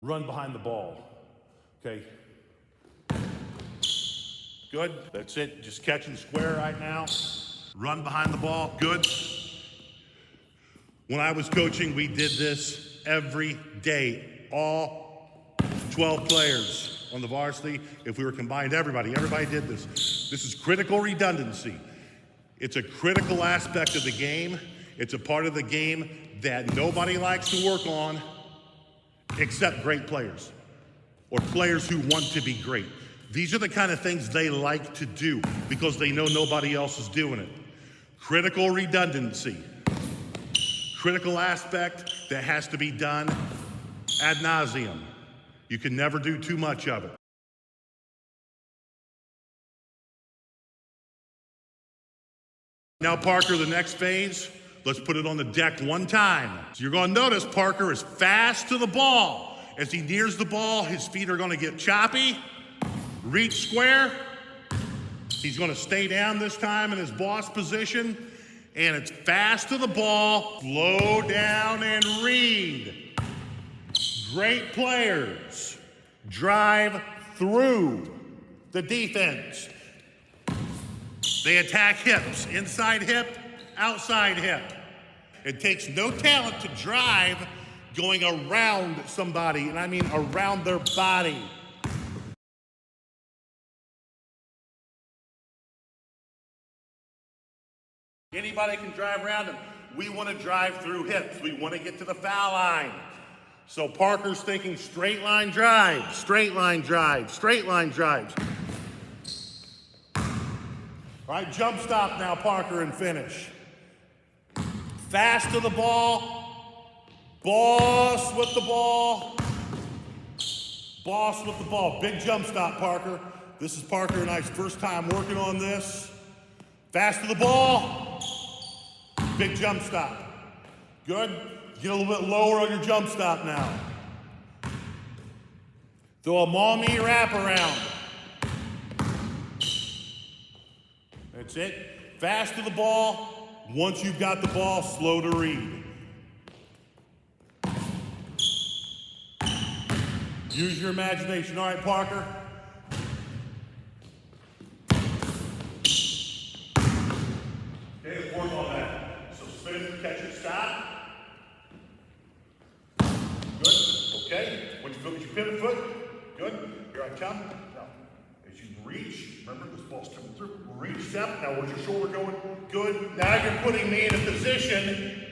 Run behind the ball. Okay. Good. That's it. Just catching square right now. Run behind the ball. Good. When I was coaching, we did this every day. All 12 players on the varsity. If we were combined, everybody did this. This is critical redundancy. It's a critical aspect of the game. It's a part of the game that nobody likes to work on except great players or players who want to be great. These are the kind of things they like to do because they know nobody else is doing it. Critical redundancy. Critical aspect that has to be done ad nauseum. You can never do too much of it. Now, Parker, the next phase, let's put it on the deck one time. So you're going to notice Parker is fast to the ball. As he nears the ball, his feet are going to get choppy. Reach square. He's going to stay down this time in his boss position. And it's fast to the ball, slow down and read. Great players drive through the defense. They attack hips, inside hip, outside hip. It takes no talent to drive going around somebody, and I mean around their body. Anybody can drive around them. We want to drive through hips. We want to get to the foul line. So Parker's thinking straight line drive, straight line drive, straight line drives. All right, jump stop now, Parker, and finish. Fast to the ball. Boss with the ball. Boss with the ball. Big jump stop, Parker. This is Parker and I's first time working on this. Fast to the ball. Big jump stop. Good. Get a little bit lower on your jump stop now. Throw a mommy wrap around. That's it. Fast to the ball. Once you've got the ball, slow to read. Use your imagination. All right, Parker. Okay, let's work on that. So spin it, catch it, stop. Good. Okay. When you feel your pivot foot, good. Here I come. Now, as you reach, remember this ball's coming through. Reach step. Now, where's your shoulder going? Good. Now you're putting me in a position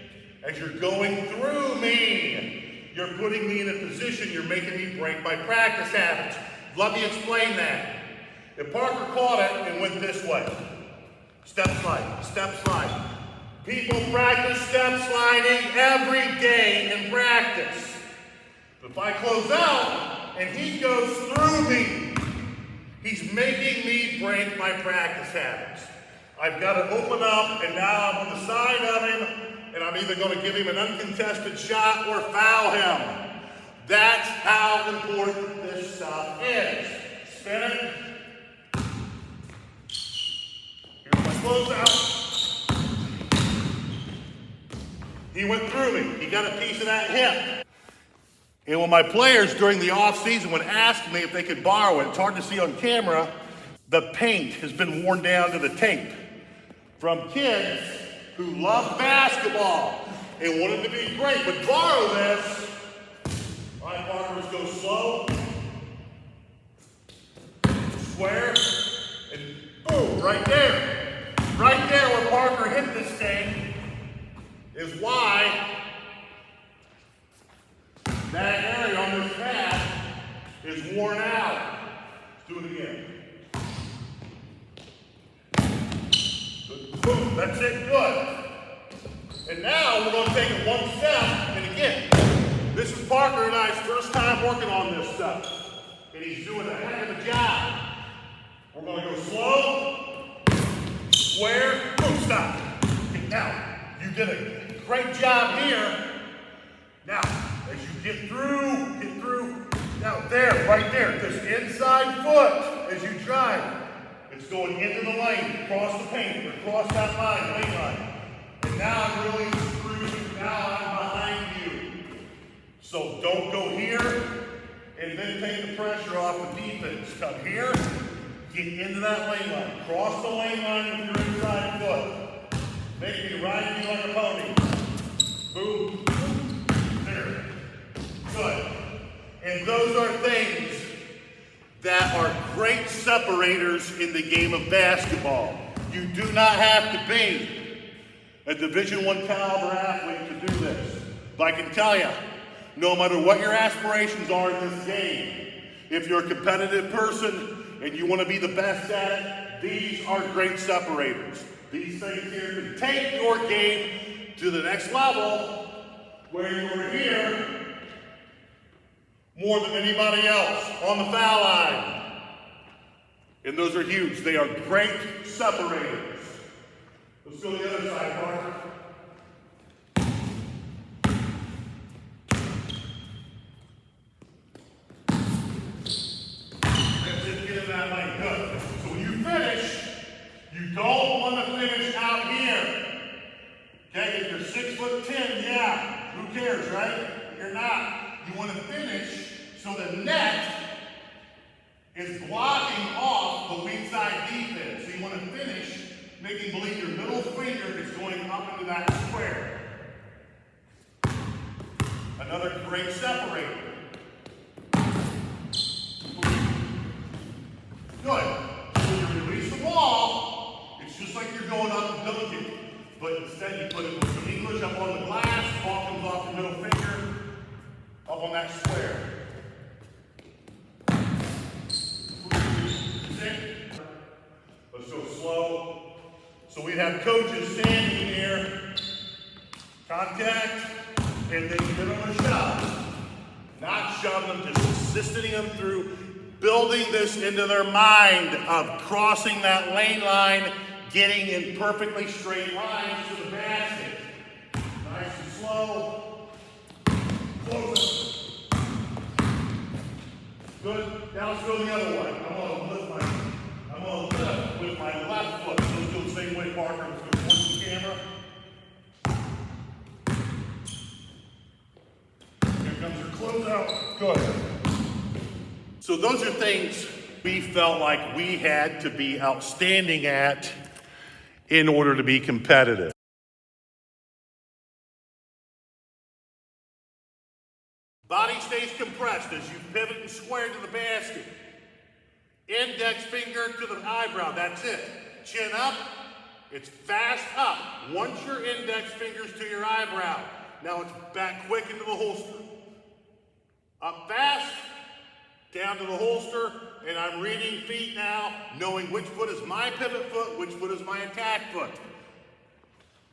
as you're going through me. You're putting me in a position. You're making me break my practice habits. Let me explain that. If Parker caught it and went this way, step slide, step slide. People practice step sliding every day in practice. If I close out and he goes through me, he's making me break my practice habits. I've got to open up, and now I'm on the side of him, and I'm either going to give him an uncontested shot or foul him. That's how important this stuff is. Spin it. Here's my closeout. He went through me. He got a piece of that hip. And when my players during the off season would ask me if they could borrow it, it's hard to see on camera, the paint has been worn down to the tape from kids who love basketball and wanted to be great, but borrow this. All right, Parker, let's go slow. Square. And boom, right there. Right there where Parker hit this thing is why that area on this pad is worn out. Let's do it again. Good. Boom, that's it, good. And now we're going to take it one step, and again, this is Parker and I's first time working on this stuff. And he's doing a heck of a job. We're going to go slow, square, boom, stop. Okay, now, you did a great job here. Now, as you get through, now there, right there, this inside foot as you drive, it's going into the lane, across the paint, or across that line, lane line. And now I'm really screwed, now I'm behind you. So don't go here, and then take the pressure off the defense. Come here, get into that lane line. Cross the lane line with your inside foot. Make me ride you like a pony. Boom. There. Good. And those are things that are great separators in the game of basketball. You do not have to be a Division I caliber athlete to do this. But I can tell you, no matter what your aspirations are in this game, if you're a competitive person and you want to be the best at it, these are great separators. These things here can take your game to the next level where you're here more than anybody else on the foul line. And those are huge. They are great separators. Let's go to the other side, Parker. That's it, get in that lane. Good. So when you finish, you don't want to finish out here. Okay, if you're 6'10", yeah, who cares, right? You're not. You want to finish so the net is blocking off the weak side defense. So you want to finish making believe your middle finger is going up into that square. Another great separator. Good. So when you release the ball, it's just like you're going up and dunking. But instead you put it with some English up on the glass, ball comes off your middle finger, up on that square. Let's go slow. So we have coaches standing here, contact, and then give them a shove. Not shoving them, just assisting them through building this into their mind of crossing that lane line, getting in perfectly straight lines to the basket. Nice and slow. Close it. Good. Now let's go the other way. I'm gonna lift with my left foot. So let's go the same way, Parker. Let's go towards the camera. Here comes your closeout. Good. So those are things we felt like we had to be outstanding at in order to be competitive. Body stays compressed as you pivot and square to the basket. Index finger to the eyebrow, that's it. Chin up, it's fast up. Once your index finger's to your eyebrow, now it's back quick into the holster. Up fast, down to the holster, and I'm reading feet now, knowing which foot is my pivot foot, which foot is my attack foot.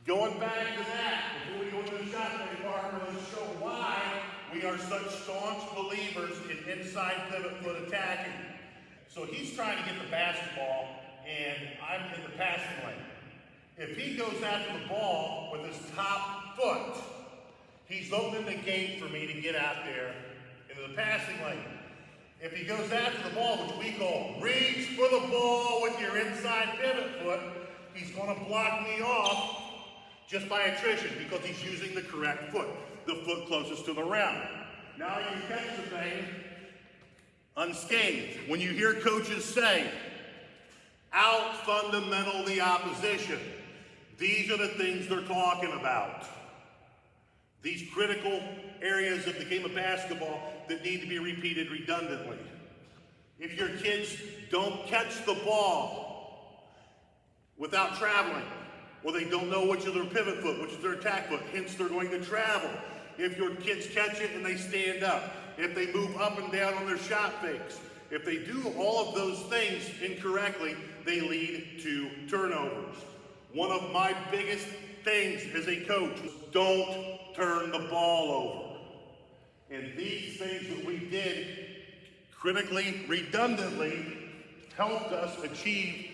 Going back to that, before we go into the shot play, Parker, let's show why we are such staunch believers in inside pivot foot attacking. So he's trying to get the basketball, and I'm in the passing lane. If he goes after the ball with his top foot, he's opening the gate for me to get out there into the passing lane. If he goes after the ball, which we call reach for the ball with your inside pivot foot, he's going to block me off just by attrition because he's using the correct foot, the foot closest to the rim. Now you catch the thing unscathed. When you hear coaches say, out-fundamental the opposition, these are the things they're talking about. These critical areas of the game of basketball that need to be repeated redundantly. If your kids don't catch the ball without traveling, or they don't know which is their pivot foot, which is their attack foot, hence they're going to travel. If your kids catch it and they stand up, if they move up and down on their shot fakes, if they do all of those things incorrectly, they lead to turnovers. One of my biggest things as a coach is don't turn the ball over. And these things that we did critically, redundantly, helped us achieve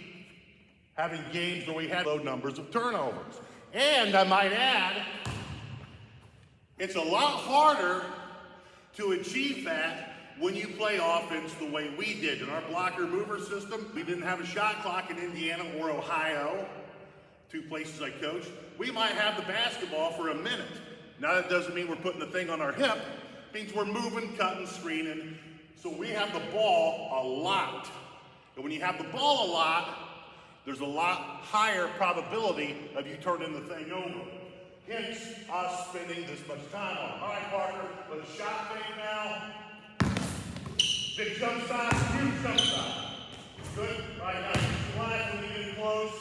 having games where we had low numbers of turnovers. And I might add, it's a lot harder to achieve that when you play offense the way we did. In our blocker mover system, we didn't have a shot clock in Indiana or Ohio, two places I coached. We might have the basketball for a minute. Now that doesn't mean we're putting the thing on our hip. It means we're moving, cutting, screening, So we have the ball a lot. And when you have the ball a lot, there's a lot higher probability of you turning the thing over. Hence, us spending this much time on it. All right, Parker, let's shot fake now. Big jump shot, huge jump shot. Good. All right, now you slack when you get close.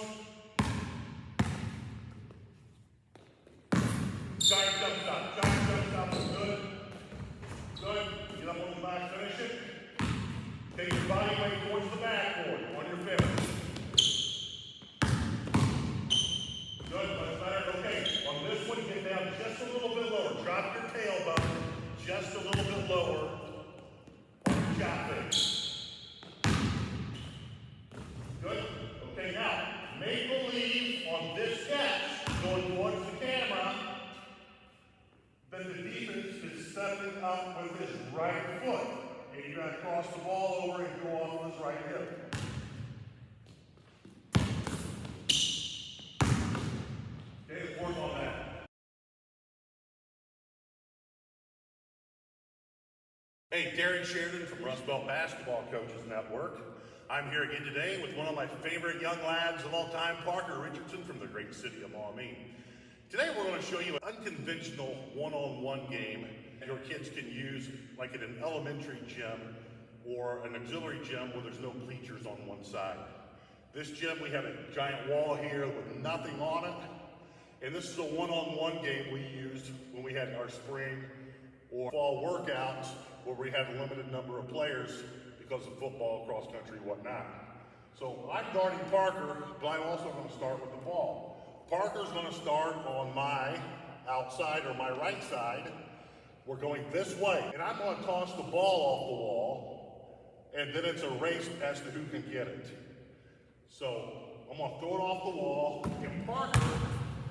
Giant jump shot, good. Good. Get up on the back, finish it. Take your body weight towards the backboard on your finish. Good, much better. Okay, on this one, get down just a little bit lower. Drop your tailbone just a little bit lower on your shot face. Good. Okay, now, make believe on this sketch, going towards the camera, that the defense is stepping up with his right foot. And you're going to cross the ball over and go off with his right hip. Okay, let's work on that. Hey, Derek Sheridan from Rust Belt Basketball Coaches Network. I'm here again today with one of my favorite young lads of all time, Parker Richardson from the great city of Maumee. Today we're going to show you an unconventional one-on-one game your kids can use like at an elementary gym or an auxiliary gym where there's no bleachers on one side. This gym, we have a giant wall here with nothing on it. And this is a one-on-one game we used when we had our spring or fall workouts where we had a limited number of players because of football, cross country, whatnot. So I'm guarding Parker, but I'm also going to start with the ball. Parker's going to start on my outside or my right side. We're going this way, and I'm going to toss the ball off the wall, and then it's a race as to who can get it. So I'm going to throw it off the wall, and Parker,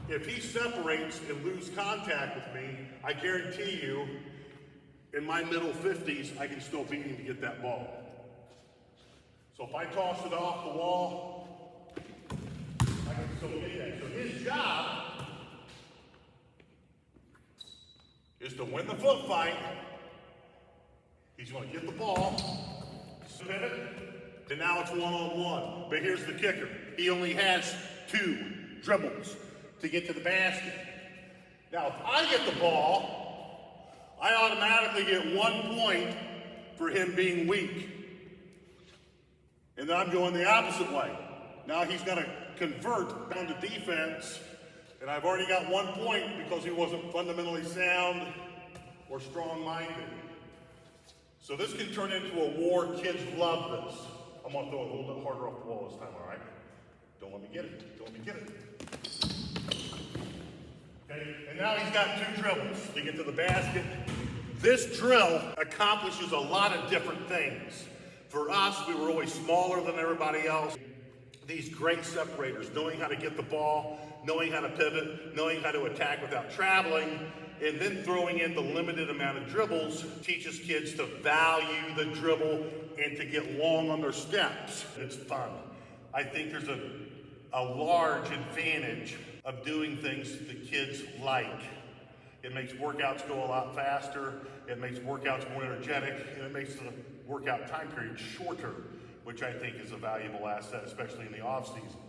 if he separates and loses contact with me, I guarantee you, in my middle 50s, I can still beat him to get that ball. So if I toss it off the wall, I can still get that. So his job is to win the foot fight. He's going to get the ball, spin it, and now it's one-on-one. But here's the kicker. He only has 2 dribbles to get to the basket. Now, if I get the ball, I automatically get 1 point for him being weak. And then I'm going the opposite way. Now he's going to convert down to defense, and I've already got 1 point because he wasn't fundamentally sound or strong-minded. So this can turn into a war. Kids love this. I'm going to throw it a little bit harder off the wall this time, all right? Don't let me get it. Don't let me get it. Okay, and now he's got 2 dribbles to get to the basket. This drill accomplishes a lot of different things. For us, we were always smaller than everybody else. These great separators, knowing how to get the ball, knowing how to pivot, knowing how to attack without traveling, and then throwing in the limited amount of dribbles teaches kids to value the dribble and to get long on their steps. It's fun. I think there's a large advantage of doing things the kids like. It makes workouts go a lot faster, it makes workouts more energetic, and it makes the workout time period shorter, which I think is a valuable asset, especially in the off season.